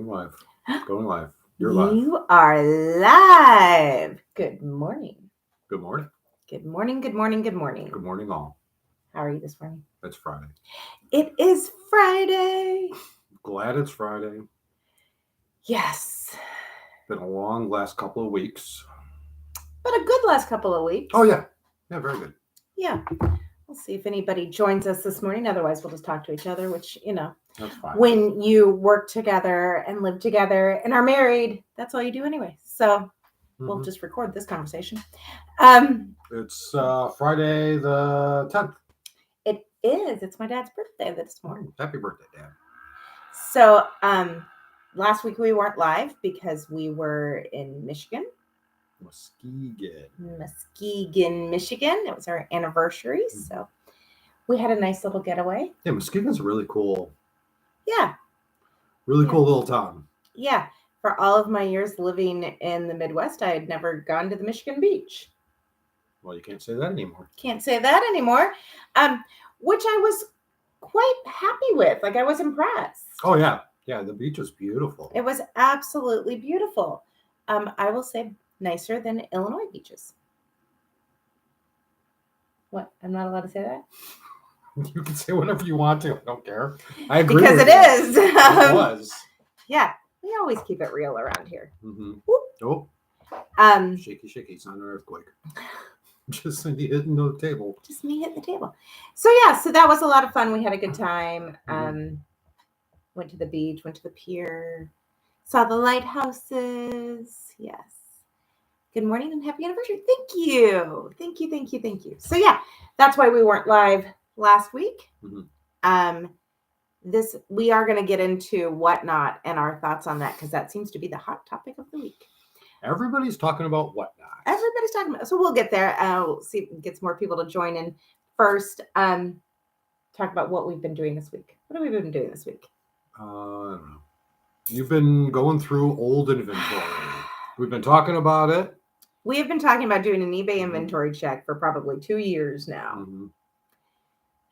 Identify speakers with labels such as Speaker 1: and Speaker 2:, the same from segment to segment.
Speaker 1: live. Going live. You're live.
Speaker 2: You are live. Good morning.
Speaker 1: Good morning.
Speaker 2: Good morning. Good morning. Good morning.
Speaker 1: Good morning, all.
Speaker 2: How are you this morning?
Speaker 1: It's Friday.
Speaker 2: It is Friday.
Speaker 1: Glad it's Friday.
Speaker 2: Yes.
Speaker 1: Been a long last couple of weeks.
Speaker 2: But a good last couple of weeks.
Speaker 1: Oh, yeah. Yeah, very good.
Speaker 2: Yeah. We'll see if anybody joins us this morning. Otherwise, we'll just talk to each other, which,
Speaker 1: That's fine.
Speaker 2: when you work together and live together and are married, that's all you do anyway. So we'll just record this conversation.
Speaker 1: It's Friday the 10th.
Speaker 2: It is. It's my dad's birthday this morning.
Speaker 1: Happy birthday, Dad.
Speaker 2: So last week we weren't live because we were in Michigan. Muskegon, Michigan. It was our anniversary. So we had a nice little getaway.
Speaker 1: Yeah, Muskegon's a really cool.
Speaker 2: Yeah.
Speaker 1: Really cool little town.
Speaker 2: Yeah. For all of my years living in the Midwest, I had never gone to the Michigan beach.
Speaker 1: Well, you can't say that anymore.
Speaker 2: Can't say that anymore. Which I was quite happy with. Like, I was impressed.
Speaker 1: Oh, yeah. Yeah, the beach was beautiful.
Speaker 2: It was absolutely beautiful. I will say nicer than Illinois beaches. What? I'm not allowed to say that?
Speaker 1: You can say whatever you want to. I don't care. I agree
Speaker 2: because
Speaker 1: with
Speaker 2: it
Speaker 1: that.
Speaker 2: is.
Speaker 1: It was.
Speaker 2: Yeah. We always keep it real around here.
Speaker 1: Mm-hmm.
Speaker 2: Whoop.
Speaker 1: Oh. Shaky, it's not an earthquake. Just me hitting the table.
Speaker 2: Just me hitting the table. So that was a lot of fun. We had a good time. Went to the beach, went to the pier, saw the lighthouses. Yes. Good morning and happy anniversary. Thank you. So that's why we weren't live last week. We are going to get into whatnot and our thoughts on that because that seems to be the hot topic of the week.
Speaker 1: Everybody's talking about whatnot.
Speaker 2: Everybody's talking about. So we'll get there. We'll see if we get some more people to join in. First, talk about what we've been doing this week. What have we been doing this week?
Speaker 1: I don't know. You've been going through old inventory. We've been talking about it.
Speaker 2: We have been talking about doing an eBay inventory check for probably 2 years now.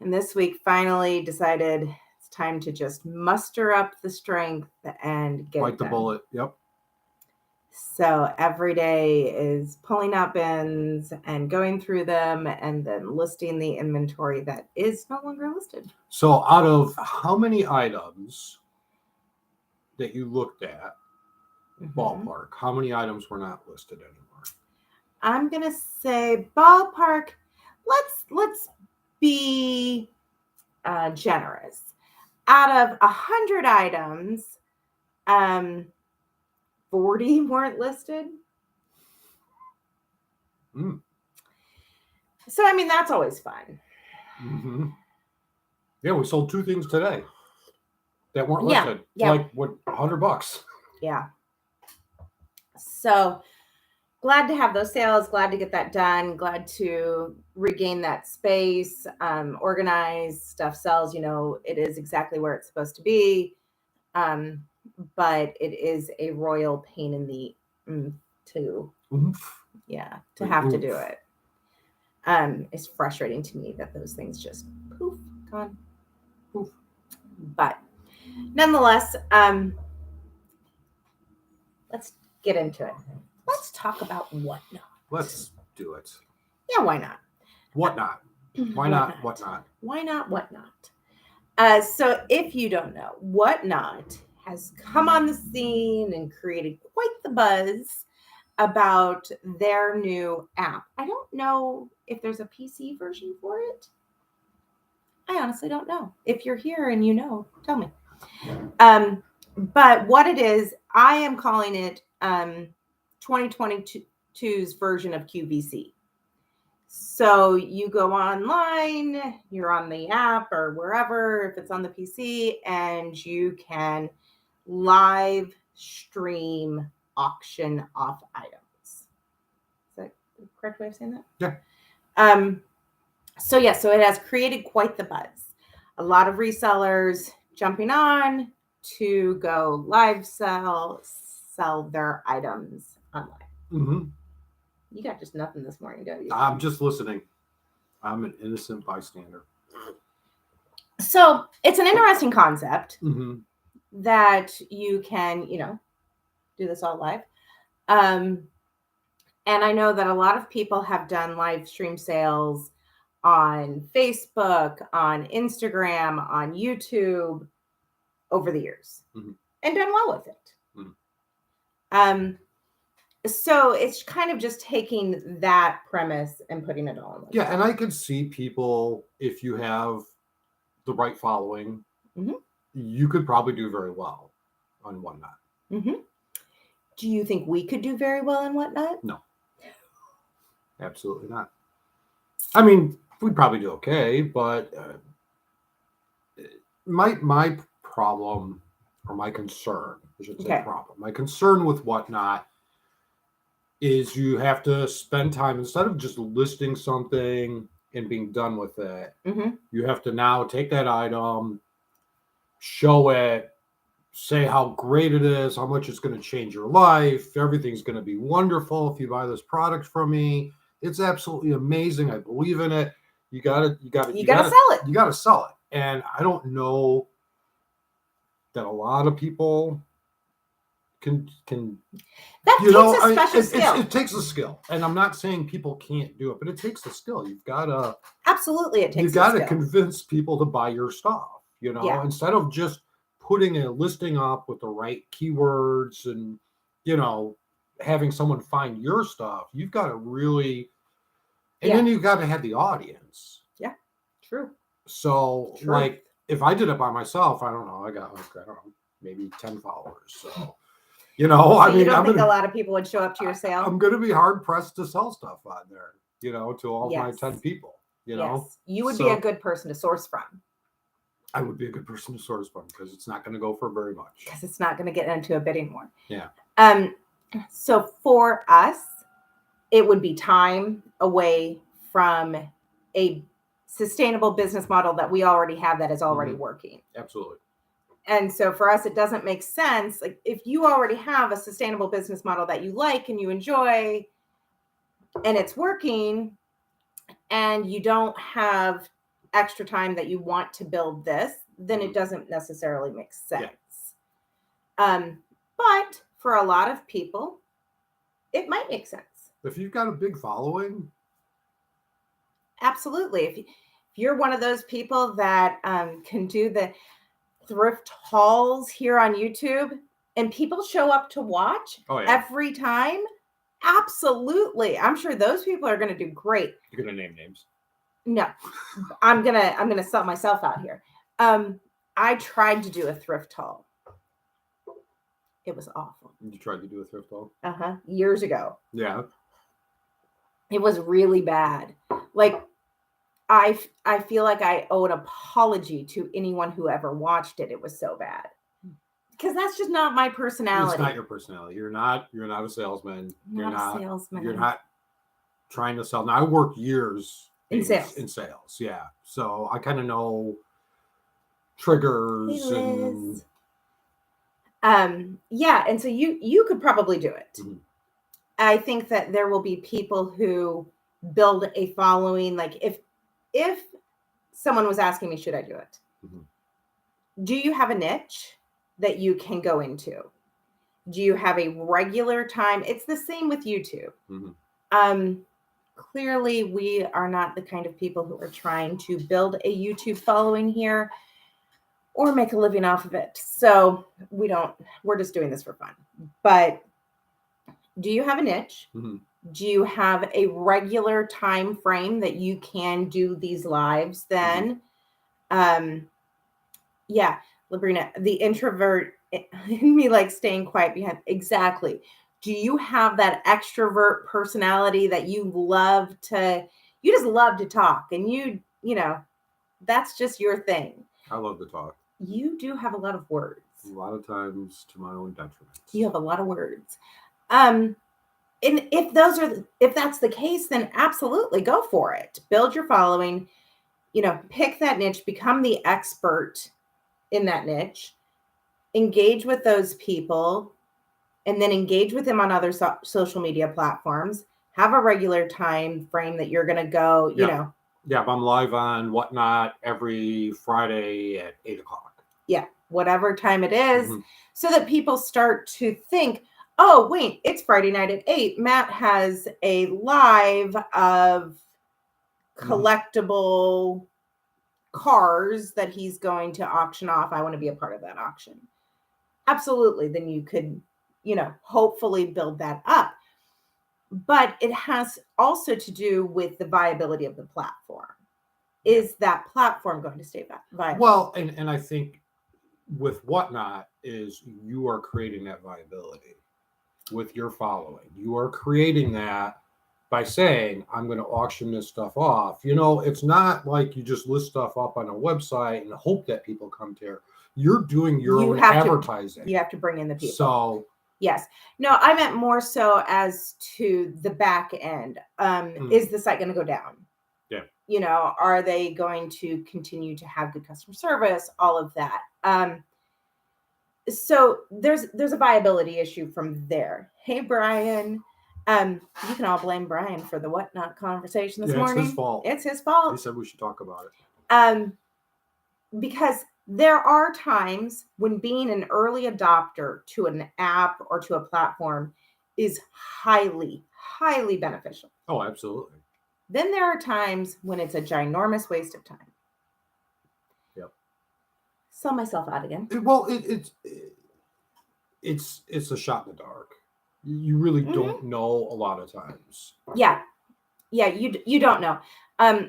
Speaker 2: And this week finally decided it's time to just muster up the strength and get
Speaker 1: Bite the bullet. Yep.
Speaker 2: So every day is pulling out bins and going through them and then listing the inventory that is no longer listed.
Speaker 1: So out of how many items that you looked at, ballpark, how many items were not listed anymore?
Speaker 2: I'm going to say ballpark, let's be generous. Out of 100 items, 40 weren't listed. So, I mean, that's always fun.
Speaker 1: Yeah, we sold 2 things today that weren't listed.
Speaker 2: Yeah.
Speaker 1: Like, what, $100?
Speaker 2: Yeah. So, glad to have those sales. Glad to get that done. Glad to regain that space. Organize stuff sells. It is exactly where it's supposed to be. But it is a royal pain in the to have to do it. It's frustrating to me that those things just poof, gone. Poof. But nonetheless, let's get into it. Let's talk about whatnot.
Speaker 1: Let's do it.
Speaker 2: Yeah, why not?
Speaker 1: Whatnot. Why not whatnot?
Speaker 2: Why not whatnot? So if you don't know, whatnot has come on the scene and created quite the buzz about their new app. I don't know if there's a PC version for it. I honestly don't know. If you're here and you know, tell me. But what it is, I am calling it 2022's version of QVC. So you go online, you're on the app or wherever, if it's on the PC, and you can live stream auction off items. Is that the correct way of saying that?
Speaker 1: Yeah.
Speaker 2: So it has created quite the buzz. A lot of resellers jumping on to go live sell their items online. You got just nothing this morning, don't you?
Speaker 1: I'm just listening. I'm an innocent bystander.
Speaker 2: So it's an interesting concept. that you can, do this all live. And I know that a lot of people have done live stream sales on Facebook, on Instagram, on YouTube over the years and done well with it. So it's kind of just taking that premise and putting it all in.
Speaker 1: Yeah, and I could see people, if you have the right following, you could probably do very well on Whatnot.
Speaker 2: Do you think we could do very well on Whatnot?
Speaker 1: No. Absolutely not. I mean, we'd probably do okay, but my problem, or my concern, I should say problem, my concern with Whatnot is you have to spend time, instead of just listing something and being done with it, you have to now take that item, show it, say how great it is, how much it's going to change your life, everything's going to be wonderful if you buy this product from me. It's absolutely amazing. I believe in it. You gotta sell it. You gotta sell it. And I don't know that a lot of people can
Speaker 2: that takes a special skill.
Speaker 1: It takes a skill. And I'm not saying people can't do it, but it takes a skill. You've gotta
Speaker 2: absolutely it takes
Speaker 1: you've got to convince people to buy your stuff, instead of just putting a listing up with the right keywords and having someone find your stuff. You've got to really, and then you've got to have the audience.
Speaker 2: Yeah, true.
Speaker 1: So like if I did it by myself, I don't know, I got maybe 10 followers. So,
Speaker 2: I mean, you don't think a lot of people would show up to your sale?
Speaker 1: I'm going to be hard pressed to sell stuff on there, to all my 10 people,
Speaker 2: Yes. You would be a good person to source from.
Speaker 1: I would be a good person to source from because it's not going to go for very much.
Speaker 2: Because it's not going to get into a bidding war.
Speaker 1: Yeah.
Speaker 2: So for us, it would be time away from a sustainable business model that we already have that is already working.
Speaker 1: Absolutely.
Speaker 2: And so for us, it doesn't make sense. Like if you already have a sustainable business model that you like and you enjoy and it's working and you don't have extra time that you want to build this, then it doesn't necessarily make sense. Yeah. But for a lot of people, it might make sense.
Speaker 1: If you've got a big following.
Speaker 2: Absolutely. If you're one of those people that can do the thrift hauls here on YouTube and people show up to watch every time, absolutely. I'm sure those people are going to do great.
Speaker 1: You're going to name names.
Speaker 2: No, I'm gonna sell myself out here. I tried to do a thrift haul. It was awful.
Speaker 1: You tried to do a thrift haul?
Speaker 2: Years ago.
Speaker 1: Yeah.
Speaker 2: It was really bad. Like I feel like I owe an apology to anyone who ever watched it. It was so bad. Because that's just not my personality.
Speaker 1: It's not your personality. You're not a salesman. You're not a salesman. You're not trying to sell. Now I worked years in sales, yeah. So I kind of know triggers and
Speaker 2: and so you could probably do it. I think that there will be people who build a following. Like if someone was asking me, should I do it? Do you have a niche that you can go into? Do you have a regular time? It's the same with YouTube. Clearly, we are not the kind of people who are trying to build a YouTube following here or make a living off of it. So we're just doing this for fun. But do you have a niche? Do you have a regular time frame that you can do these lives then? Yeah, Labrina, the introvert in me like staying quiet behind. Exactly. Do you have that extrovert personality that you just love to talk and you that's just your thing? I love to talk. You do have a lot of words. A lot of times to my own detriment. You have a lot of words. And if that's the case, then absolutely go for it. Build your following, pick that niche, become the expert in that niche, engage with those people, and then engage with them on other social media platforms. Have a regular time frame that you're going to go, Yeah, I'm live on Whatnot every Friday at 8:00. Yeah. whatever time it is,
Speaker 1: Mhm.
Speaker 2: so that people start to think, oh, wait, it's Friday night at 8. Matt has a live of collectible cars that he's going to auction off. I want to be a part of that auction. Absolutely. Then you could, hopefully build that up. But it has also to do with the viability of the platform. Is that platform going to stay viable?
Speaker 1: Well, and I think with Whatnot is you are creating that viability with your following. You are creating that by saying, I'm going to auction this stuff off. It's not like you just list stuff up on a website and hope that people come to. You're doing your own advertising.
Speaker 2: You have to bring in the people.
Speaker 1: So
Speaker 2: yes. No, I meant more so as to the back end. Is the site going to go down?
Speaker 1: Yeah.
Speaker 2: Are they going to continue to have good customer service? All of that. So there's a viability issue from there. Hey, Brian. You can all blame Brian for the Whatnot conversation this morning.
Speaker 1: It's his fault.
Speaker 2: It's his fault.
Speaker 1: He said we should talk about it.
Speaker 2: Because there are times when being an early adopter to an app or to a platform is highly, highly beneficial.
Speaker 1: Oh, absolutely.
Speaker 2: Then there are times when it's a ginormous waste of time.
Speaker 1: Yep.
Speaker 2: Sell myself out again.
Speaker 1: Well, it's a shot in the dark. You really don't know a lot of times.
Speaker 2: Yeah. You don't know.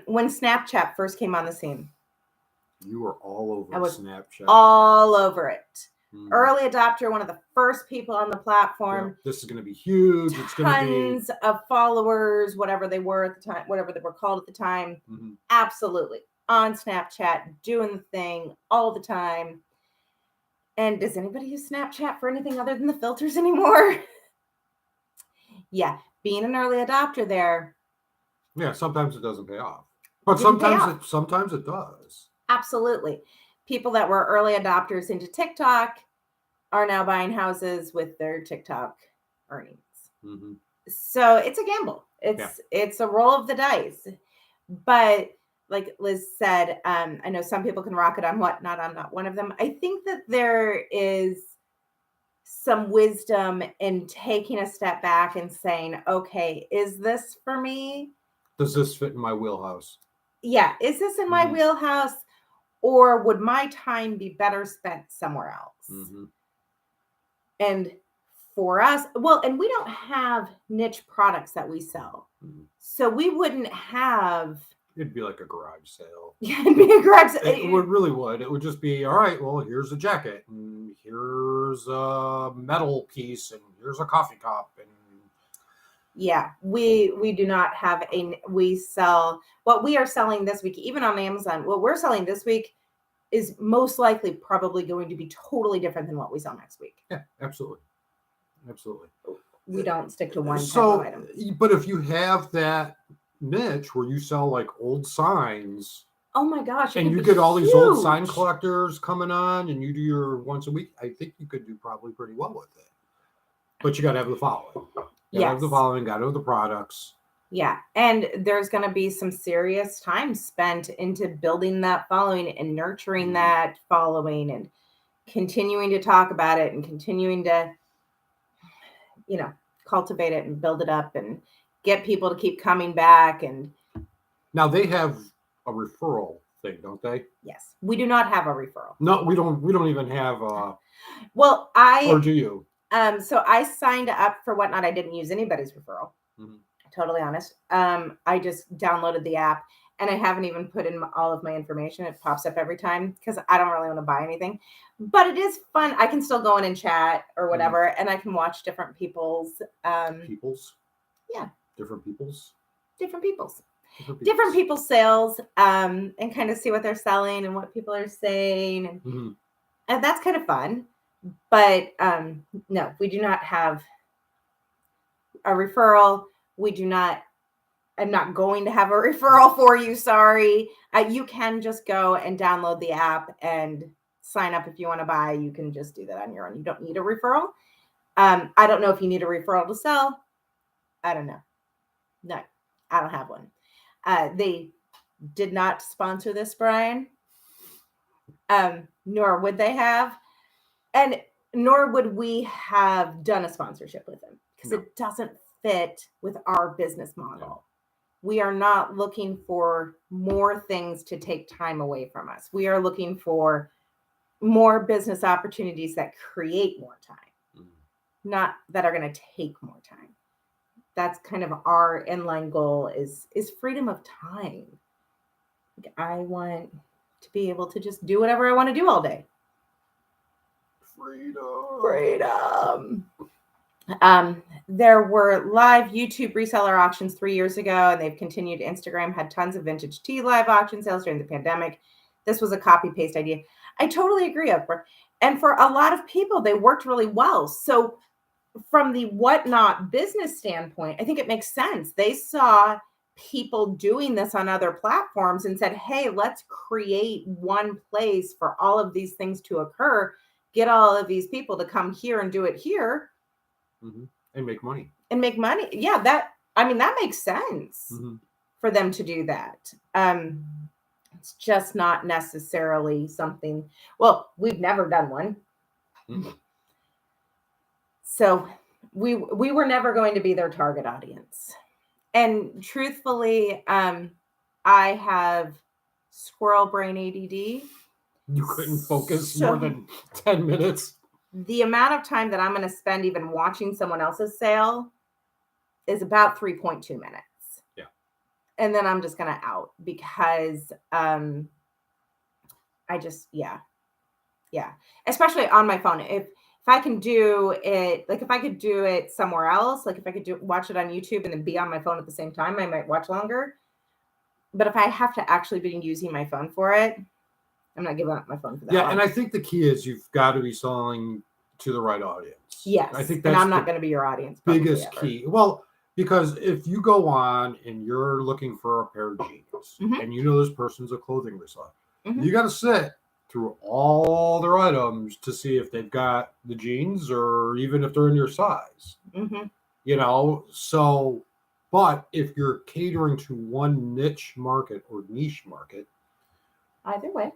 Speaker 2: When Snapchat first came on the scene,
Speaker 1: you were all over Snapchat.
Speaker 2: All over it. Early adopter, one of the first people on the platform.
Speaker 1: Yeah, this is going to be huge. It's going to be
Speaker 2: tons of followers, whatever they were at the time, whatever they were called at the time. Absolutely. On Snapchat, doing the thing all the time. And does anybody use Snapchat for anything other than the filters anymore? Yeah, being an early adopter there.
Speaker 1: Yeah, sometimes it doesn't pay off. But sometimes it does.
Speaker 2: Absolutely. People that were early adopters into TikTok are now buying houses with their TikTok earnings. So it's a gamble. It's a roll of the dice. But like Liz said, I know some people can rock it on Whatnot. I'm not one of them. I think that there is some wisdom in taking a step back and saying, okay, is this for me?
Speaker 1: Does this fit in my wheelhouse?
Speaker 2: Yeah. Is this in my wheelhouse? Or would my time be better spent somewhere else? And for us, and we don't have niche products that we sell. So we wouldn't have...
Speaker 1: It'd be like a garage sale.
Speaker 2: Yeah, it'd be a garage sale.
Speaker 1: It really would. It would just be, all right, well, here's a jacket, and here's a metal piece, and here's a coffee cup, and
Speaker 2: yeah, we do not have we sell what we are selling this week, even on Amazon. What we're selling this week is most likely probably going to be totally different than what we sell next week.
Speaker 1: Yeah, absolutely.
Speaker 2: We don't stick to one type of item.
Speaker 1: But if you have that niche where you sell like old signs,
Speaker 2: oh my gosh,
Speaker 1: and you get all these old sign collectors coming on, and you do your once a week, I think you could do probably pretty well with it. But you got to have the following. Have the following, got to have the products.
Speaker 2: Yeah. And there's going to be some serious time spent into building that following and nurturing that following and continuing to talk about it and continuing to, cultivate it and build it up and get people to keep coming back. And
Speaker 1: now they have a referral thing, don't they?
Speaker 2: Yes. We do not have a referral.
Speaker 1: No, we don't even have a...
Speaker 2: or
Speaker 1: do you?
Speaker 2: So I signed up for Whatnot. I didn't use anybody's referral. Totally honest. I just downloaded the app and I haven't even put in all of my information. It pops up every time because I don't really want to buy anything, but it is fun. I can still go in and chat or whatever, and I can watch different people's
Speaker 1: Yeah. Different
Speaker 2: people's sales, and kind of see what they're selling and what people are saying. And that's kind of fun. But no, we do not have a referral. I'm not going to have a referral for you. Sorry. You can just go and download the app and sign up if you want to buy. You can just do that on your own. You don't need a referral. I don't know if you need a referral to sell. I don't know. No, I don't have one. They did not sponsor this, Brian. nor would they have. And nor would we have done a sponsorship with them because
Speaker 1: No.
Speaker 2: it doesn't fit with our business model. We are not looking for more things to take time away from us. We are looking for more business opportunities that create more time, not that are going to take more time. That's kind of our inline goal is freedom of time. I want to be able to just do whatever I want to do all day. Freedom. There were live YouTube reseller auctions 3 years ago, and they've continued. Instagram had tons of vintage tea live auction sales during the pandemic. This was a copy paste idea. I totally agree, Oprah. And for a lot of people, they worked really well. So from the Whatnot business standpoint, I think it makes sense. They saw people doing this on other platforms and said, hey, let's create one place for all of these things to occur. Get all of these people to come here and do it here.
Speaker 1: And make money.
Speaker 2: Yeah, that makes sense for them to do that. It's just not necessarily something, well, we've never done one. So we were never going to be their target audience. And truthfully, I have squirrel brain ADD.
Speaker 1: You couldn't focus more than 10 minutes.
Speaker 2: The amount of time that I'm going to spend even watching someone else's sale is about 3.2 minutes.
Speaker 1: Yeah.
Speaker 2: And then I'm just going to out because I just, yeah. Especially on my phone. If I can do it, like if I could do it somewhere else, like if I could watch it on YouTube and then be on my phone at the same time, I might watch longer. But if I have to actually be using my phone for it, I'm not giving up my phone for that.
Speaker 1: Yeah, and I think the key is you've got to be selling to the right audience.
Speaker 2: Yes,
Speaker 1: I think that's
Speaker 2: and I'm not going to be your audience.
Speaker 1: Biggest key. Well, because if you go on and you're looking for a pair of jeans, and you know this person's a clothing reseller, you got to sit through all their items to see if they've got the jeans or even if they're in your size. You know, so, but if you're catering to one niche market or niche market,
Speaker 2: either way,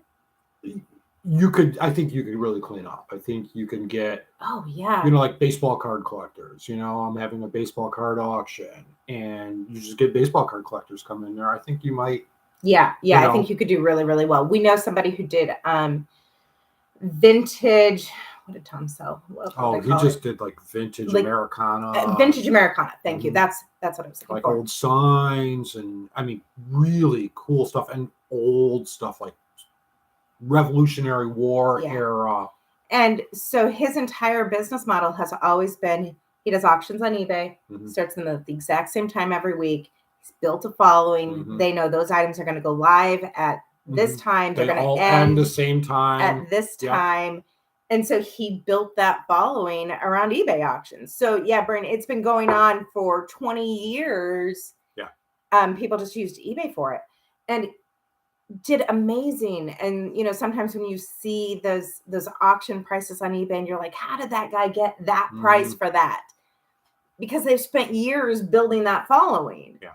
Speaker 1: I think you could really clean up. I think you can get, like baseball card collectors. You know, I'm having a baseball card auction and you just get baseball card collectors come in there. I think you might.
Speaker 2: Yeah. I think you could do really, really well. We know somebody who did vintage. What did Tom sell?
Speaker 1: He just did like vintage Americana.
Speaker 2: Vintage Americana. Thank you. That's what I was looking for.
Speaker 1: Like old signs and really cool stuff and old stuff like Revolutionary War era.
Speaker 2: And so his entire business model has always been, he does auctions on eBay, starts them at the exact same time every week. He's built a following. They know those items are going to go live at this time. They're going to end
Speaker 1: the same time
Speaker 2: at this time. And so he built that following around eBay auctions. So yeah, Brian, it's been going on for 20 years.
Speaker 1: Yeah.
Speaker 2: People just used eBay for it. And did amazing. And sometimes when you see those auction prices on eBay and you're like, how did that guy get that price for that? Because they've spent years building that following.
Speaker 1: Yeah.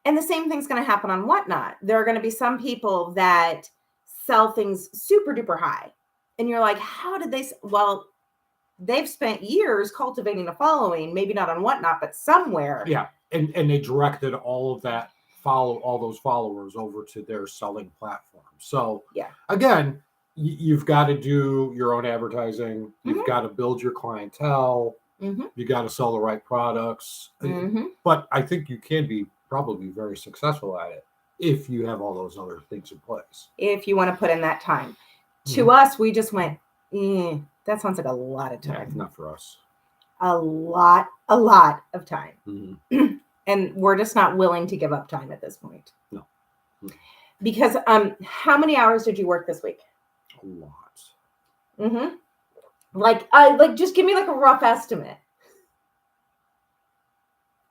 Speaker 2: And the same thing's going to happen on Whatnot. There are going to be some people that sell things super duper high. And you're like, how did they? Well, they've spent years cultivating a following, maybe not on Whatnot, but somewhere.
Speaker 1: Yeah. And they directed all of that all those followers over to their selling platform. So again, you've got to do your own advertising. You've got to build your clientele. You got to sell the right products. But I think you can be probably very successful at it if you have all those other things in place.
Speaker 2: If you want to put in that time. To us, we just went, that sounds like a lot of time.
Speaker 1: Yeah, it's not for us.
Speaker 2: A lot of time. And we're just not willing to give up time at this point.
Speaker 1: No.
Speaker 2: Because how many hours did you work this week?
Speaker 1: A lot.
Speaker 2: Like just give me like a rough estimate.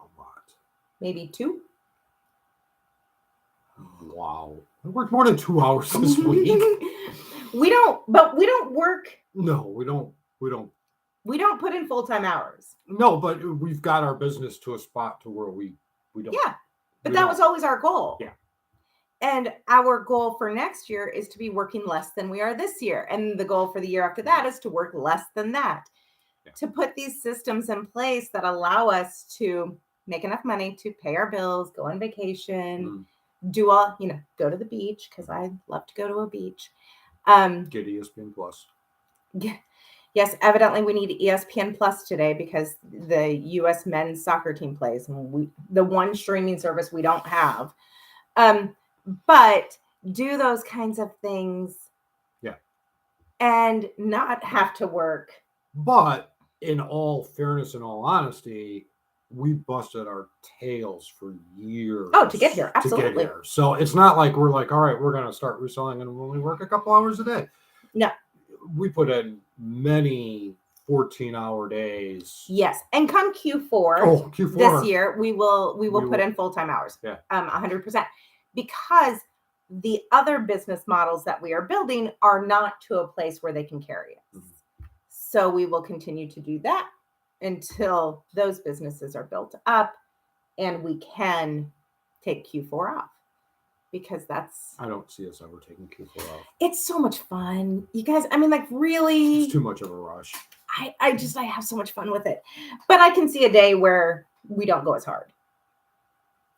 Speaker 1: A lot.
Speaker 2: Maybe 2?
Speaker 1: Wow. I worked more than 2 hours this week.
Speaker 2: We don't work.
Speaker 1: No, we don't.
Speaker 2: We don't put in full-time hours.
Speaker 1: No, but we've got our business to a spot to where we don't.
Speaker 2: Yeah, but that was always our goal.
Speaker 1: Yeah.
Speaker 2: And our goal for next year is to be working less than we are this year. And the goal for the year after that is to work less than that. Yeah. To put these systems in place that allow us to make enough money to pay our bills, go on vacation, do all, go to the beach, because I love to go to a beach.
Speaker 1: Get ESPN Plus.
Speaker 2: Yes, evidently we need ESPN Plus today because the U.S. men's soccer team plays, and the one streaming service we don't have. But do those kinds of things.
Speaker 1: Yeah.
Speaker 2: And not have to work.
Speaker 1: But in all fairness and all honesty, we busted our tails for years.
Speaker 2: Oh, to get here. Absolutely.
Speaker 1: To get here. So it's not like we're like, all right, we're going to start reselling and only work a couple hours a day.
Speaker 2: No.
Speaker 1: We put in many 14-hour days.
Speaker 2: Yes. And come Q4, this year, we will put in full-time hours.
Speaker 1: Yeah.
Speaker 2: 100%. Because the other business models that we are building are not to a place where they can carry us. Mm-hmm. So we will continue to do that until those businesses are built up and we can take Q4 off, because I
Speaker 1: don't see us ever taking Q4 off.
Speaker 2: It's so much fun. You guys, really.
Speaker 1: It's too much of a rush.
Speaker 2: I have so much fun with it. But I can see a day where we don't go as hard.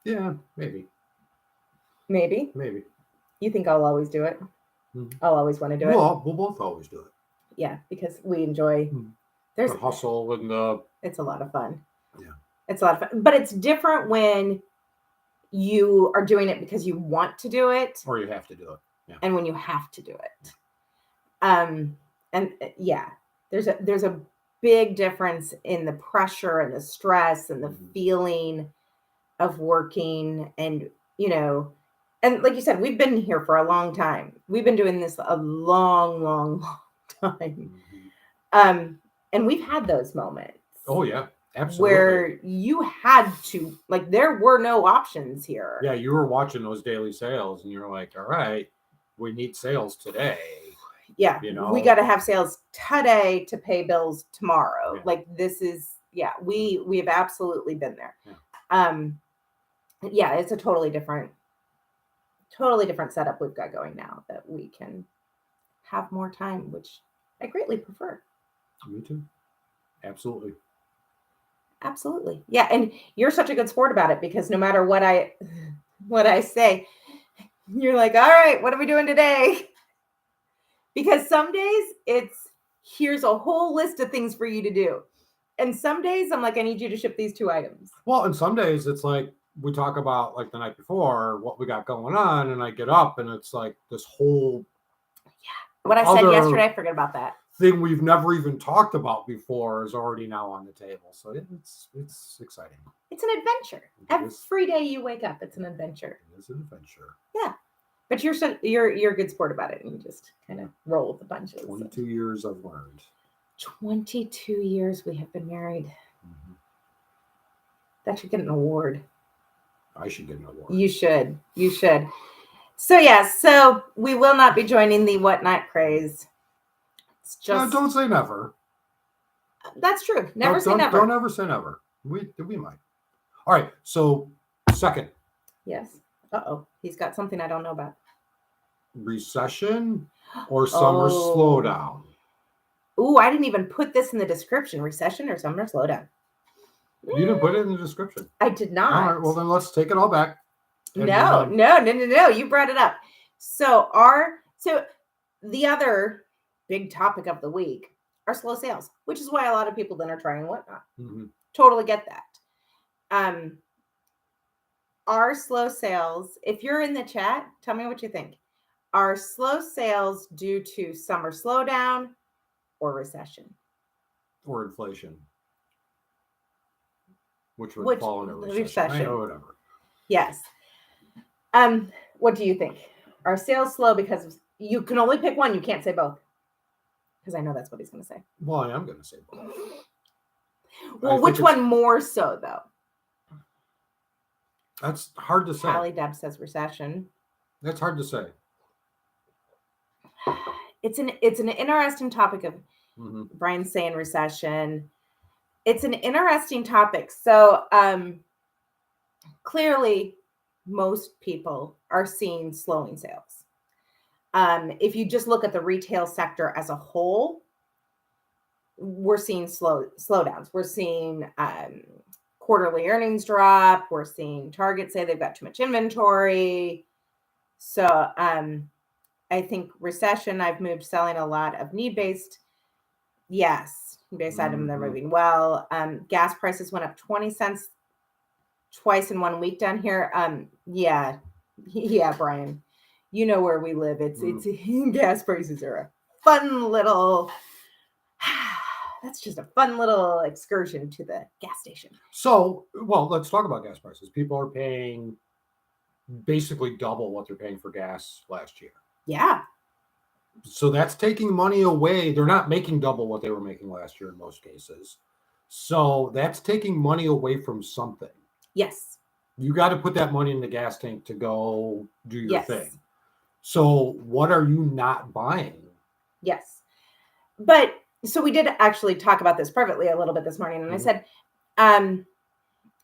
Speaker 1: Yeah, maybe.
Speaker 2: Maybe. You think I'll always do it? Mm-hmm. I'll always want to do it?
Speaker 1: Well, we'll both always do it.
Speaker 2: Yeah, because we enjoy... Mm-hmm.
Speaker 1: There's the hustle and the...
Speaker 2: It's a lot of fun.
Speaker 1: Yeah.
Speaker 2: It's a lot of fun. But it's different when you are doing it because you want to do it.
Speaker 1: Or you have to do it. Yeah.
Speaker 2: And when you have to do it. And yeah, there's a big difference in the pressure and the stress and the feeling of working and, and like you said, we've been here for a long time. We've been doing this a long, long, long time. Mm-hmm. And we've had those moments.
Speaker 1: Oh, yeah, absolutely.
Speaker 2: Where you had to, there were no options here.
Speaker 1: Yeah, you were watching those daily sales and you're like, all right, we need sales today.
Speaker 2: Yeah, we got to have sales today to pay bills tomorrow.
Speaker 1: Yeah.
Speaker 2: This is, we have absolutely been there.
Speaker 1: Yeah.
Speaker 2: It's a totally different setup we've got going now that we can have more time, which I greatly prefer.
Speaker 1: Me too. Absolutely.
Speaker 2: Yeah. And you're such a good sport about it, because no matter what I say, you're like, all right, what are we doing today? Because some days here's a whole list of things for you to do. And some days I'm like, I need you to ship these 2 items.
Speaker 1: Well, and some days it's like, we talk about the night before what we got going on, and I get up and it's like this whole
Speaker 2: what I said yesterday, I forget about that
Speaker 1: thing we've never even talked about before is already now on the table. So it's exciting.
Speaker 2: It's an adventure. Every day you wake up, it's an adventure.
Speaker 1: It is an adventure.
Speaker 2: Yeah, but you're a good sport about it, and you just kind of roll with the punches.
Speaker 1: 22 years I've learned.
Speaker 2: 22 years we have been married. Mm-hmm. That should get an award.
Speaker 1: I should get an award.
Speaker 2: You should. So we will not be joining the Whatnot craze. It's just...
Speaker 1: No, don't say never.
Speaker 2: That's true. Never say never.
Speaker 1: Don't ever say never. We might. All right. So second.
Speaker 2: Yes. Uh-oh. He's got something I don't know about.
Speaker 1: Recession or summer slowdown?
Speaker 2: Ooh, I didn't even put this in the description. Recession or summer slowdown?
Speaker 1: You didn't put it in the description.
Speaker 2: I did not.
Speaker 1: All right, well then let's take it all back.
Speaker 2: No. You brought it up. So the other big topic of the week are slow sales, which is why a lot of people then are trying Whatnot. Mm-hmm. Totally get that. Our slow sales, if you're in the chat, tell me what you think. Are slow sales due to summer slowdown or recession?
Speaker 1: Or inflation? Which would fall into recession. Or whatever.
Speaker 2: Yes. What do you think? Are sales slow because you can only pick one? You can't say both. Because I know that's what he's going to say.
Speaker 1: Well, I am going to say both.
Speaker 2: Well, which one more so, though?
Speaker 1: That's hard to say.
Speaker 2: Hallie Deb says recession.
Speaker 1: That's hard to say.
Speaker 2: It's an interesting topic of Brian saying recession. It's an interesting topic. So clearly most people are seeing slowing sales. If you just look at the retail sector as a whole, we're seeing slowdowns. We're seeing quarterly earnings drop. We're seeing Target say they've got too much inventory. So I think recession, I've moved selling a lot of need-based. Yes, need-based items, they're moving well. Gas prices went up 20 cents twice in 1 week down here. Yeah, Brian, you know where we live. It's gas prices are a fun little, that's just a fun little excursion to the gas station.
Speaker 1: So, well, let's talk about gas prices. People are paying basically double what they're paying for gas last year.
Speaker 2: Yeah.
Speaker 1: So that's taking money away. They're not making double what they were making last year in most cases. So that's taking money away from something.
Speaker 2: Yes.
Speaker 1: You got to put that money in the gas tank to go do your thing. So what are you not buying?
Speaker 2: Yes. But so we did actually talk about this privately a little bit this morning. And I said,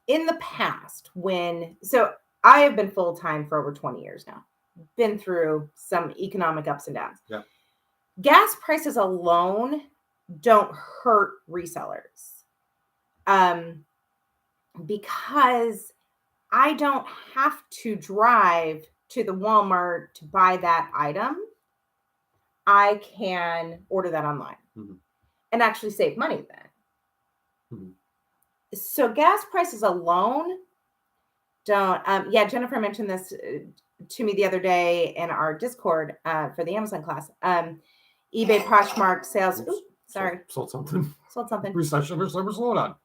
Speaker 2: in the past, so I have been full-time for over 20 years now, been through some economic ups and downs.
Speaker 1: Yeah.
Speaker 2: Gas prices alone don't hurt resellers. Because I don't have to drive to the Walmart to buy that item. I can order that online and actually save money then. So gas prices alone don't, Jennifer mentioned this to me the other day in our Discord for the Amazon class. eBay Poshmark sales.
Speaker 1: Sold something. Recession or slowdown.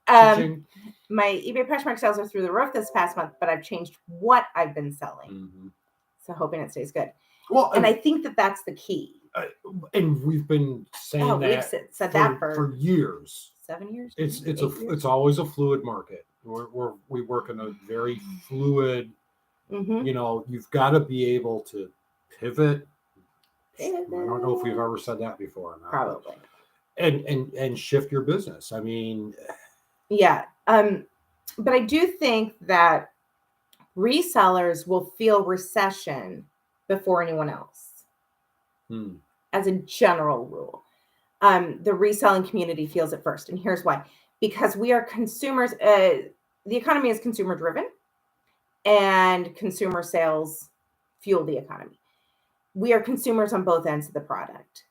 Speaker 2: My eBay Poshmark sales are through the roof this past month, but I've changed what I've been selling. So hoping it stays good. Well, and I think that's the key.
Speaker 1: And we've been saying
Speaker 2: we've said that for
Speaker 1: years.
Speaker 2: 7 years.
Speaker 1: It's always a fluid market. We work in a very fluid. You know, you've got to be able to pivot. I don't know if we've ever said that before.
Speaker 2: Probably.
Speaker 1: And shift your business. I mean,
Speaker 2: yeah. But I do think that resellers will feel recession before anyone else. As a general rule, the reselling community feels it first. And here's why. Because we are consumers. The economy is consumer driven, and consumer sales fuel the economy. We are consumers on both ends of the product.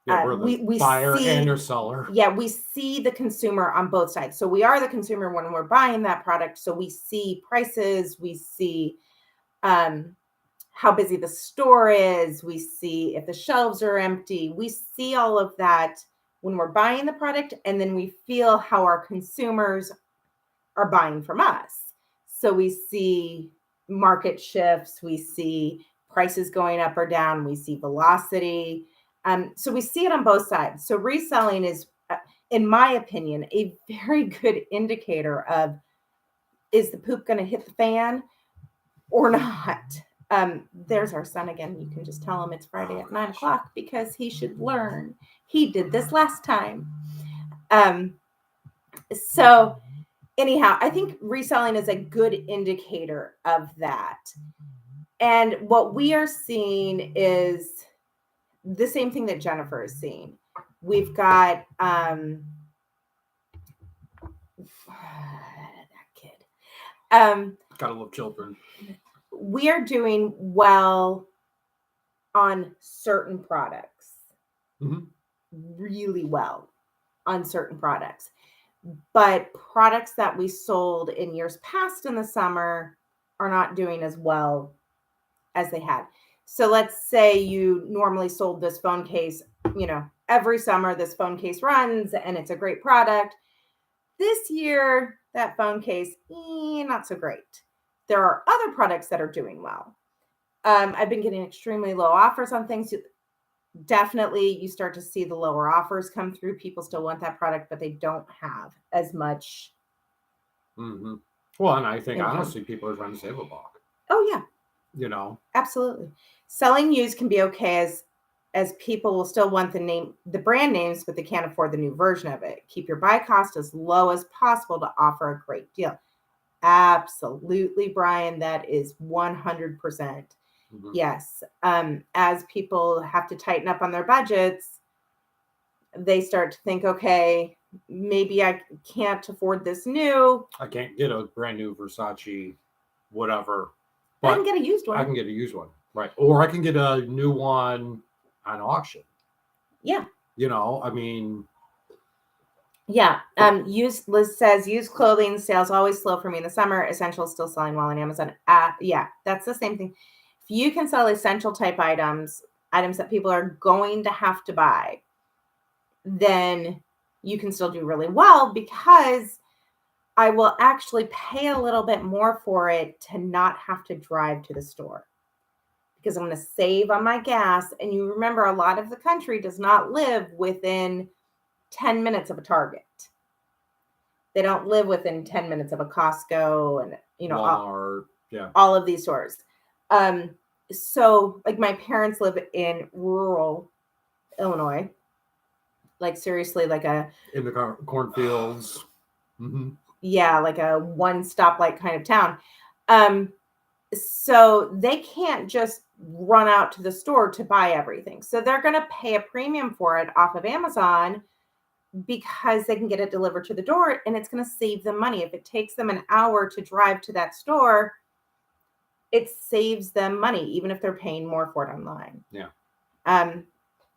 Speaker 1: Yeah, we're the buyer and your seller.
Speaker 2: Yeah, we see the consumer on both sides. So we are the consumer when we're buying that product. So we see prices, we see how busy the store is, we see if the shelves are empty. We see all of that when we're buying the product, and then we feel how our consumers are buying from us. So we see market shifts, we see prices going up or down, we see velocity. So we see it on both sides. So reselling is, in my opinion, a very good indicator of, is the poop going to hit the fan or not? There's our son again. You can just tell him it's Friday at 9 o'clock because he should learn. He did this last time. So anyhow, I think reselling is a good indicator of that. And what we are seeing is the same thing that Jennifer is seeing. We've got that kid.
Speaker 1: Gotta love children.
Speaker 2: We are doing well on certain products. Really well on certain products. But products that we sold in years past in the summer are not doing as well as they had. So let's say you normally sold this phone case, every summer this phone case runs and it's a great product. This year, that phone case, not so great. There are other products that are doing well. I've been getting extremely low offers on things. Definitely, you start to see the lower offers come through. People still want that product, but they don't have as much.
Speaker 1: Well, and I think honestly, people are trying to save a buck.
Speaker 2: Oh, yeah.
Speaker 1: Absolutely.
Speaker 2: Selling used can be okay as people will still want the brand names, but they can't afford the new version of it. Keep your buy cost as low as possible to offer a great deal. Absolutely, Brian. That is 100%. Yes. As people have to tighten up on their budgets, they start to think, okay, maybe I can't afford this new.
Speaker 1: I can't get a brand new Versace, whatever.
Speaker 2: But I can get a used one.
Speaker 1: I can get a used one, right? Or I can get a new one on auction.
Speaker 2: Yeah.
Speaker 1: I mean.
Speaker 2: Yeah. Liz says used clothing sales always slow for me in the summer. Essentials still selling well on Amazon. Yeah, that's the same thing. If you can sell essential type items that people are going to have to buy, then you can still do really well, because I will actually pay a little bit more for it to not have to drive to the store, because I'm going to save on my gas. And you remember, a lot of the country does not live within 10 minutes of a Target. They don't live within 10 minutes of a Costco and,
Speaker 1: Walmart,
Speaker 2: all of these stores. So like, my parents live in rural Illinois, like seriously, like
Speaker 1: in the cornfields.
Speaker 2: Yeah, like a one stoplight kind of town. So they can't just run out to the store to buy everything. So they're going to pay a premium for it off of Amazon, because they can get it delivered to the door, and it's going to save them money. If it takes them an hour to drive to that store, it saves them money, even if they're paying more for it online.
Speaker 1: Yeah.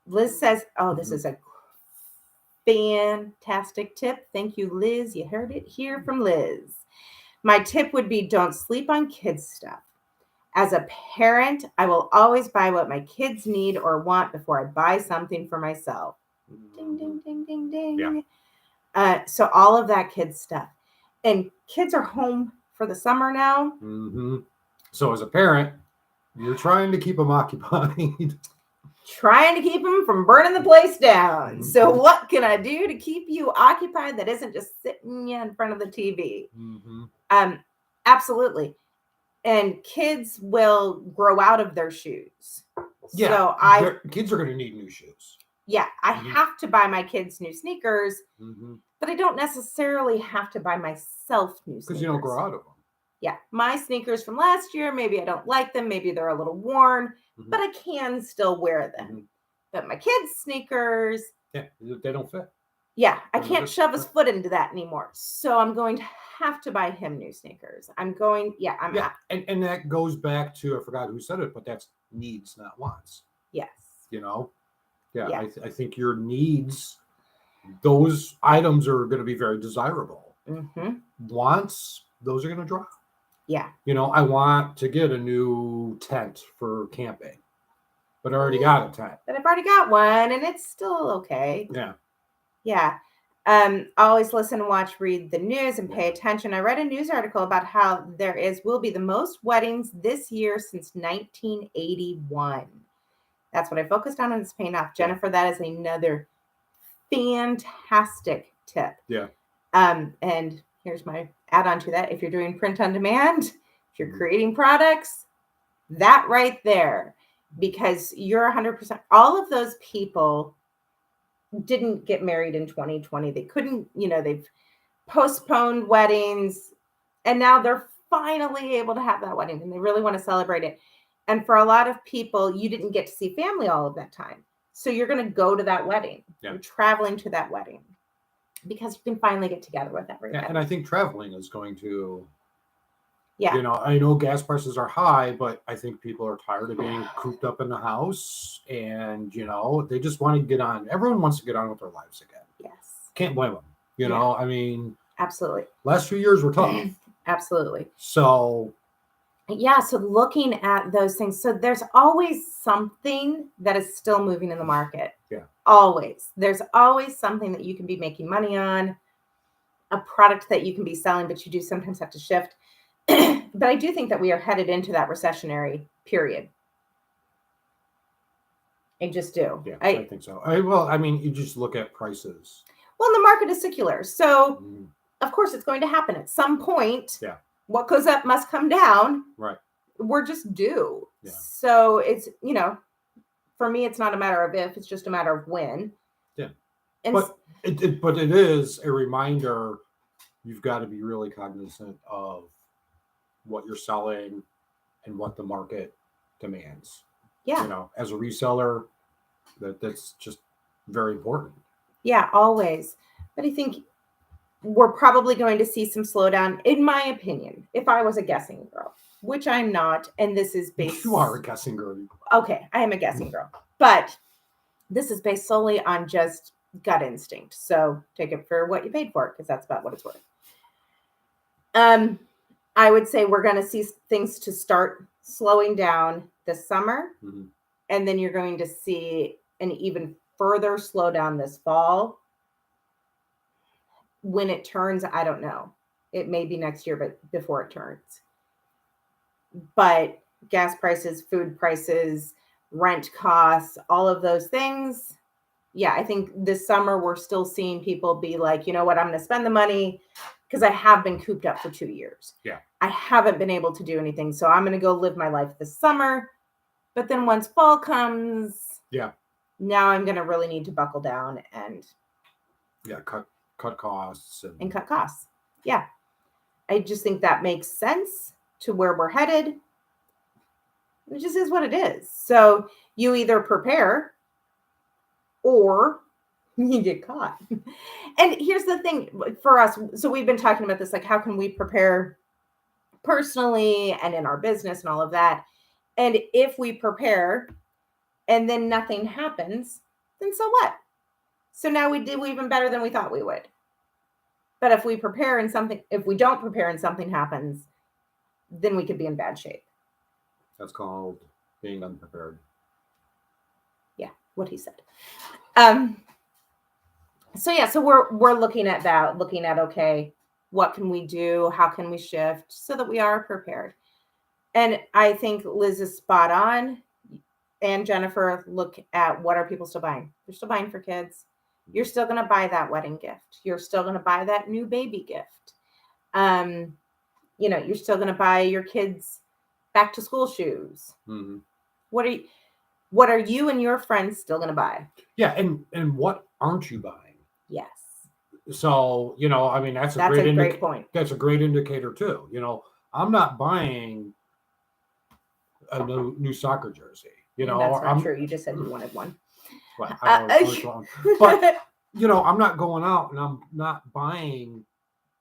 Speaker 2: Liz says, this is a fantastic tip. Thank you, Liz. You heard it here from Liz. My tip would be, don't sleep on kids' stuff. As a parent, I will always buy what my kids need or want before I buy something for myself. Ding, ding, ding, ding, ding. Yeah. So all of that kids stuff. And kids are home for the summer now.
Speaker 1: So as a parent, you're trying to keep them occupied.
Speaker 2: Trying to keep them from burning the place down. So what can I do to keep you occupied that isn't just sitting you in front of the TV? Absolutely. And kids will grow out of their shoes.
Speaker 1: Yeah. So kids are going to need new shoes.
Speaker 2: Yeah, I have to buy my kids new sneakers, but I don't necessarily have to buy myself new sneakers.
Speaker 1: Because you don't grow out of them.
Speaker 2: Yeah, my sneakers from last year, maybe I don't like them. Maybe they're a little worn, but I can still wear them. But my kids' sneakers.
Speaker 1: Yeah, they don't fit.
Speaker 2: Yeah, I can't shove his foot into that anymore. So I'm going to have to buy him new sneakers. And
Speaker 1: that goes back to, I forgot who said it, but that's needs, not wants.
Speaker 2: Yes.
Speaker 1: Yeah. I think your needs, those items are going to be very desirable. Wants, those are going to drop.
Speaker 2: Yeah.
Speaker 1: I want to get a new tent for camping, but I already got a tent.
Speaker 2: But I've already got one, and it's still okay.
Speaker 1: Yeah.
Speaker 2: Yeah. Always listen, watch, read the news, and pay attention. I read a news article about how will be the most weddings this year since 1981. That's what I focused on, and it's paying off. Jennifer, that is another fantastic tip.
Speaker 1: Yeah.
Speaker 2: And here's my add-on to that. If you're doing print on demand, if you're creating products, that right there, because you're 100%. All of those people didn't get married in 2020. They couldn't, they've postponed weddings, and now they're finally able to have that wedding, and they really want to celebrate it. And for a lot of people, you didn't get to see family all of that time. So you're going to go to that wedding. Yeah. You're traveling to that wedding because you can finally get together with everybody.
Speaker 1: Yeah, and I think traveling is going to,
Speaker 2: yeah.
Speaker 1: I know gas prices are high, but I think people are tired of being cooped up in the house, and, they just want to get on. Everyone wants to get on with their lives again.
Speaker 2: Yes.
Speaker 1: Can't blame them. I mean.
Speaker 2: Absolutely.
Speaker 1: Last few years were tough.
Speaker 2: Absolutely.
Speaker 1: So.
Speaker 2: Yeah. So looking at those things, so there's always something that is still moving in the market.
Speaker 1: Yeah.
Speaker 2: Always. There's always something that you can be making money on, a product that you can be selling, but you do sometimes have to shift. But I do think that we are headed into that recessionary period. I just do.
Speaker 1: Yeah, I think so. You just look at prices.
Speaker 2: Well, the market is secular. So, of course, it's going to happen at some point.
Speaker 1: Yeah.
Speaker 2: What goes up must come down.
Speaker 1: Right.
Speaker 2: We're just due.
Speaker 1: Yeah.
Speaker 2: So it's, for me, it's not a matter of if, it's just a matter of when.
Speaker 1: Yeah. But it is a reminder, you've got to be really cognizant of what you're selling and what the market demands.
Speaker 2: Yeah.
Speaker 1: As a reseller, that's just very important.
Speaker 2: Yeah, always. But I think we're probably going to see some slowdown, in my opinion, if I was a guessing girl, which I'm not. And this is based.
Speaker 1: You are a guessing girl.
Speaker 2: Okay, I am a guessing girl. But this is based solely on just gut instinct. So take it for what you paid for it, because that's about what it's worth. I would say we're going to see things to start slowing down this summer.
Speaker 1: Mm-hmm.
Speaker 2: And then you're going to see an even further slowdown this fall. When it turns, I don't know. It may be next year, but before it turns. But gas prices, food prices, rent costs, all of those things. Yeah, I think this summer we're still seeing people be like, you know what, I'm going to spend the money because I have been cooped up for 2 years.
Speaker 1: Yeah.
Speaker 2: I haven't been able to do anything. So I'm going to go live my life this summer. But then once fall comes, now I'm going to really need to buckle down and
Speaker 1: cut costs
Speaker 2: and cut costs. Yeah. I just think that makes sense to where we're headed. It just is what it is. So you either prepare or you get caught. And here's the thing for us. So we've been talking about this, like, how can we prepare personally and in our business and all of that? And if we prepare and then nothing happens, then so what? So now we do even better than we thought we would. But if we don't prepare and something happens, then we could be in bad shape.
Speaker 1: That's called being unprepared.
Speaker 2: Yeah, what he said. So we're looking at that, okay, what can we do? How can we shift so that we are prepared? And I think Liz is spot on. And Jennifer, look at what are people still buying? They're still buying for kids. You're still going to buy that wedding gift. You're still going to buy that new baby gift. You're still going to buy your kids back to school shoes.
Speaker 1: Mm-hmm.
Speaker 2: What are you and your friends still going to buy?
Speaker 1: Yeah. And what aren't you buying?
Speaker 2: Yes.
Speaker 1: So, that's a great point. That's a great indicator too. I'm not buying a new soccer jersey.
Speaker 2: That's not true. You just said you wanted one.
Speaker 1: Well, I was wrong. But I'm not going out and I'm not buying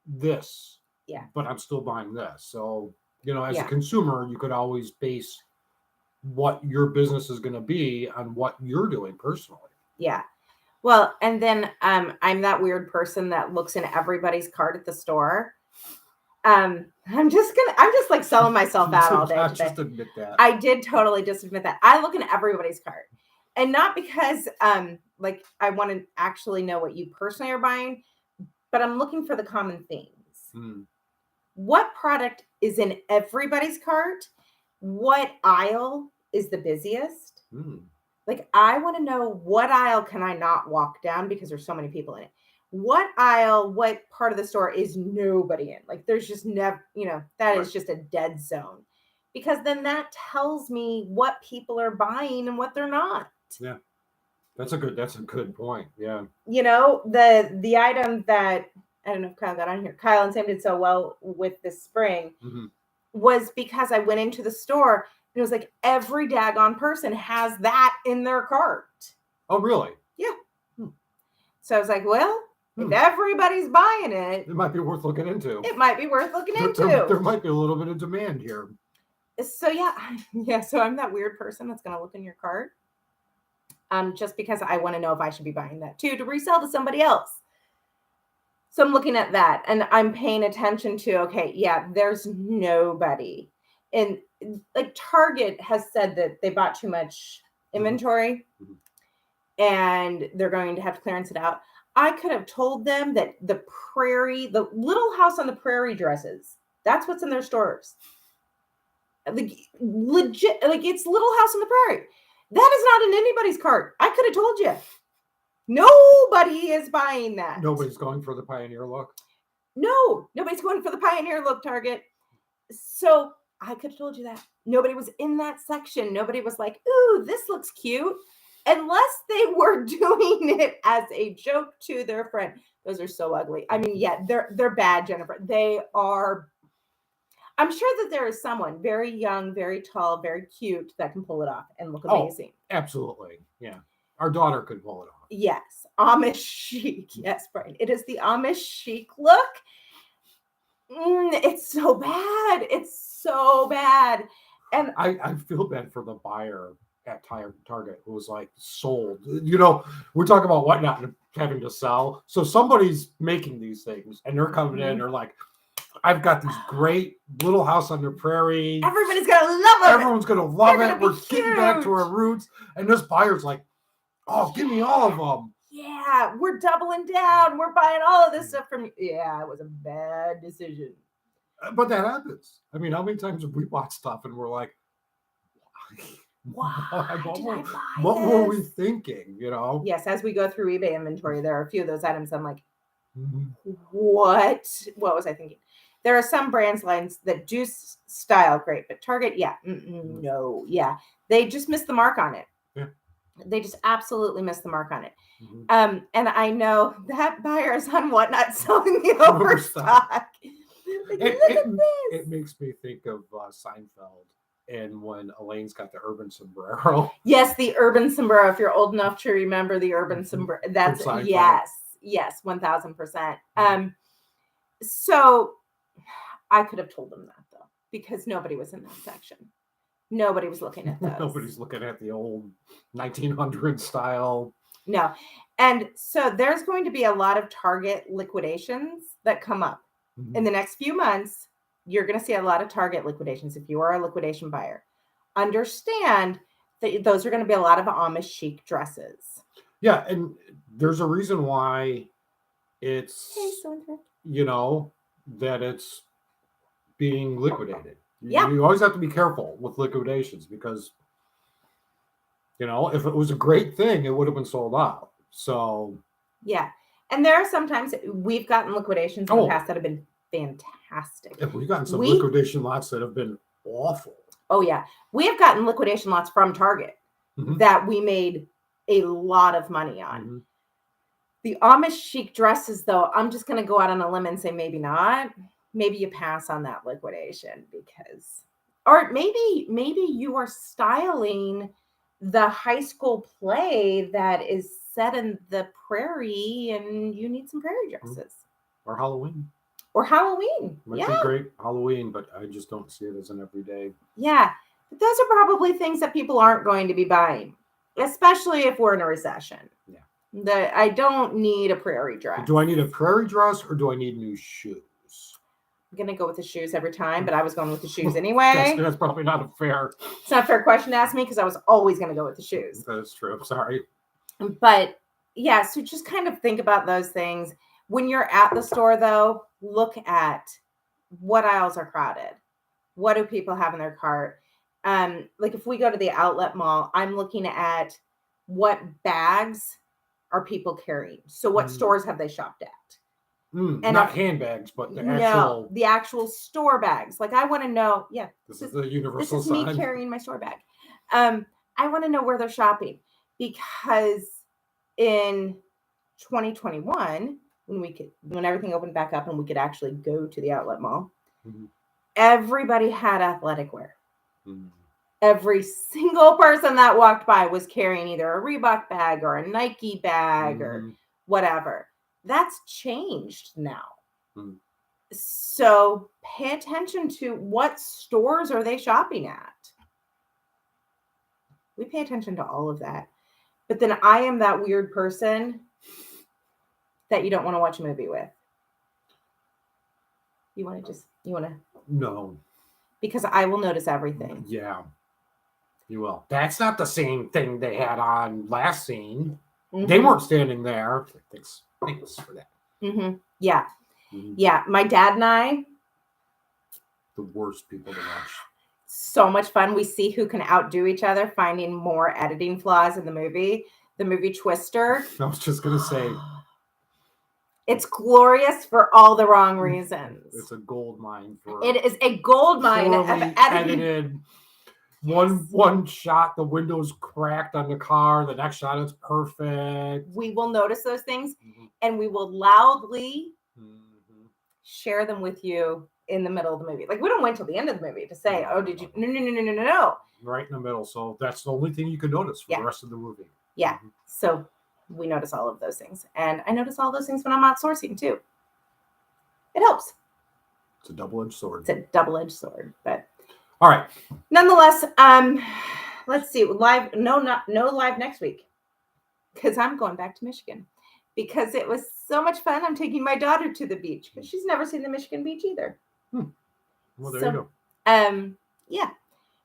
Speaker 1: this.
Speaker 2: Yeah.
Speaker 1: But I'm still buying this. So, as a consumer, you could always base what your business is going to be on what you're doing personally.
Speaker 2: Yeah. Well, and then I'm that weird person that looks in everybody's cart at the store. I'm just like selling myself out all day today.
Speaker 1: Just admit that.
Speaker 2: I did totally just admit that. I look in everybody's cart. And not because like I want to actually know what you personally are buying, but I'm looking for the common themes. What product is in everybody's cart? What aisle is the busiest? Like, I want to know what aisle can I not walk down because there's so many people in it. What aisle, what part of the store is nobody in? Like, there's just never, that is just a dead zone. Because then that tells me what people are buying and what they're not.
Speaker 1: Yeah. That's a good point. Yeah.
Speaker 2: The item that, I don't know if Kyle got on here, Kyle and Sam did so well with this spring, was because I went into the store and it was like every daggone person has that in their cart.
Speaker 1: Oh, really?
Speaker 2: Yeah. So I was like, well, if everybody's buying it,
Speaker 1: it might be worth looking into.
Speaker 2: It might be worth looking into.
Speaker 1: There might be a little bit of demand here.
Speaker 2: So so I'm that weird person that's going to look in your cart. Just because I want to know if I should be buying that too to resell to somebody else. So I'm looking at that and I'm paying attention to, okay, there's nobody. And like Target has said that they bought too much inventory and they're going to have to clearance it out. I could have told them that the Little House on the Prairie dresses, that's what's in their stores. Like legit, like it's Little House on the Prairie. That is not in anybody's cart. I could have told you. Nobody is buying that.
Speaker 1: Nobody's going for the Pioneer look?
Speaker 2: No, nobody's going for the Pioneer look, Target. So I could have told you that. Nobody was in that section. Nobody was like, ooh, this looks cute. Unless they were doing it as a joke to their friend. Those are so ugly. I mean, they're bad, Jennifer. They are. I'm sure that there is someone very young, very tall, very cute that can pull it off and look amazing.
Speaker 1: Absolutely. Yeah. Our daughter could pull it off.
Speaker 2: Yes. Amish chic. Yes, Brian. It is the Amish chic look. It's so bad. It's so bad. And
Speaker 1: I feel bad for the buyer at Target who was like sold. You know, we're talking about Whatnot having to sell. So somebody's making these things and they're coming in, they're like, I've got these great Little House on the Prairie.
Speaker 2: Everybody's gonna love it.
Speaker 1: Everyone's gonna love it. We're getting back to our roots. And this buyer's like, oh, give me all of them.
Speaker 2: Yeah, we're doubling down. We're buying all of this stuff from you. Yeah, it was a bad decision.
Speaker 1: But that happens. I mean, how many times have we bought stuff and we're like, what were we thinking? You know?
Speaker 2: Yes, as we go through eBay inventory, there are a few of those items I'm like, what was I thinking? There are some brands lines that do style great, but Target, no, they just missed the mark on it.
Speaker 1: Yeah.
Speaker 2: They just absolutely missed the mark on it. And I know that buyer is on Whatnot selling the overstock. Like, look at this.
Speaker 1: It makes me think of Seinfeld and when Elaine's got the urban sombrero.
Speaker 2: Yes, the urban sombrero. If you're old enough to remember the urban sombrero, that's yes, 1000%. So I could have told them that though, because nobody was in that section. Nobody was looking at those.
Speaker 1: Nobody's looking at the old 1900 style.
Speaker 2: No. And so there's going to be a lot of Target liquidations that come up. In the next few months. You're going to see a lot of Target liquidations. If you are a liquidation buyer, understand that those are going to be a lot of Amish chic dresses.
Speaker 1: Yeah. And there's a reason why it's, you know, that it's being liquidated.
Speaker 2: Yeah.
Speaker 1: You always have to be careful with liquidations because, you know, if it was a great thing, it would have been sold out. So,
Speaker 2: yeah. And there are sometimes we've gotten liquidations in the past that have been fantastic.
Speaker 1: Yeah, we've gotten some liquidation lots that have been awful.
Speaker 2: Oh, yeah. We have gotten liquidation lots from Target that we made a lot of money on. The Amish chic dresses, though, I'm just going to go out on a limb and say maybe not. Maybe you pass on that liquidation because, or maybe you are styling the high school play that is set in the prairie and you need some prairie dresses.
Speaker 1: Or Halloween.
Speaker 2: Might
Speaker 1: be great Halloween, but I just don't see it as an everyday.
Speaker 2: Yeah. But those are probably things that people aren't going to be buying, especially if we're in a recession. Yeah. I don't need a prairie dress.
Speaker 1: Do I need a prairie dress or do I need new shoes?
Speaker 2: I'm going to go with the shoes every time, but I was going with the shoes anyway.
Speaker 1: That's probably not a fair.
Speaker 2: It's not a fair question to ask me because I was always going to go with the shoes.
Speaker 1: That's true. Sorry.
Speaker 2: But yeah, so just kind of think about those things. When you're at the store, though, look at what aisles are crowded. What do people have in their cart? Like if we go to the outlet mall, I'm looking at what bags are people carrying. So what stores have they shopped at?
Speaker 1: And not handbags, but the
Speaker 2: actual store bags. Like I want to know. Yeah,
Speaker 1: this is the universal.
Speaker 2: This is me carrying my store bag. I want to know where they're shopping because in 2021. When everything opened back up and we could actually go to the outlet mall, everybody had athletic wear. Every single person that walked by was carrying either a Reebok bag or a Nike bag or whatever. That's changed now. So pay attention to what stores are they shopping at. We pay attention to all of that. But then I am that weird person that you don't want to watch a movie with. You want to?
Speaker 1: No.
Speaker 2: Because I will notice everything.
Speaker 1: Yeah. You will. That's not the same thing they had on last scene. They weren't standing there. Thanks for that.
Speaker 2: Yeah. Yeah. My dad and I.
Speaker 1: The worst people to watch.
Speaker 2: So much fun. We see who can outdo each other, finding more editing flaws in the movie. The movie Twister.
Speaker 1: I was just going to say.
Speaker 2: It's glorious for all the wrong reasons.
Speaker 1: It's a gold mine for.
Speaker 2: It is a gold mine of
Speaker 1: edited. One shot, the window's cracked on the car. The next shot, it's perfect.
Speaker 2: We will notice those things, and we will loudly share them with you in the middle of the movie. Like, we don't wait till the end of the movie to say, oh, did you? No.
Speaker 1: Right in the middle. So that's the only thing you can notice for the rest of the movie.
Speaker 2: Yeah. Mm-hmm. So we notice all of those things. And I notice all those things when I'm outsourcing too. It helps.
Speaker 1: It's a double-edged sword.
Speaker 2: It's a double-edged sword. But
Speaker 1: all right.
Speaker 2: Nonetheless, let's see. No live next week. Because I'm going back to Michigan. Because it was so much fun. I'm taking my daughter to the beach because she's never seen the Michigan beach either.
Speaker 1: Well, there you go.
Speaker 2: Yeah.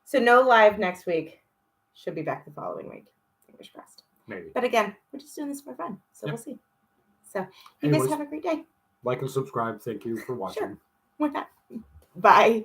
Speaker 2: So no live next week. Should be back the following week. Fingers crossed.
Speaker 1: Maybe.
Speaker 2: But again, we're just doing this for fun. So we'll see. So you guys have a great day.
Speaker 1: Like and subscribe. Thank you for watching.
Speaker 2: Sure. Why not? Bye.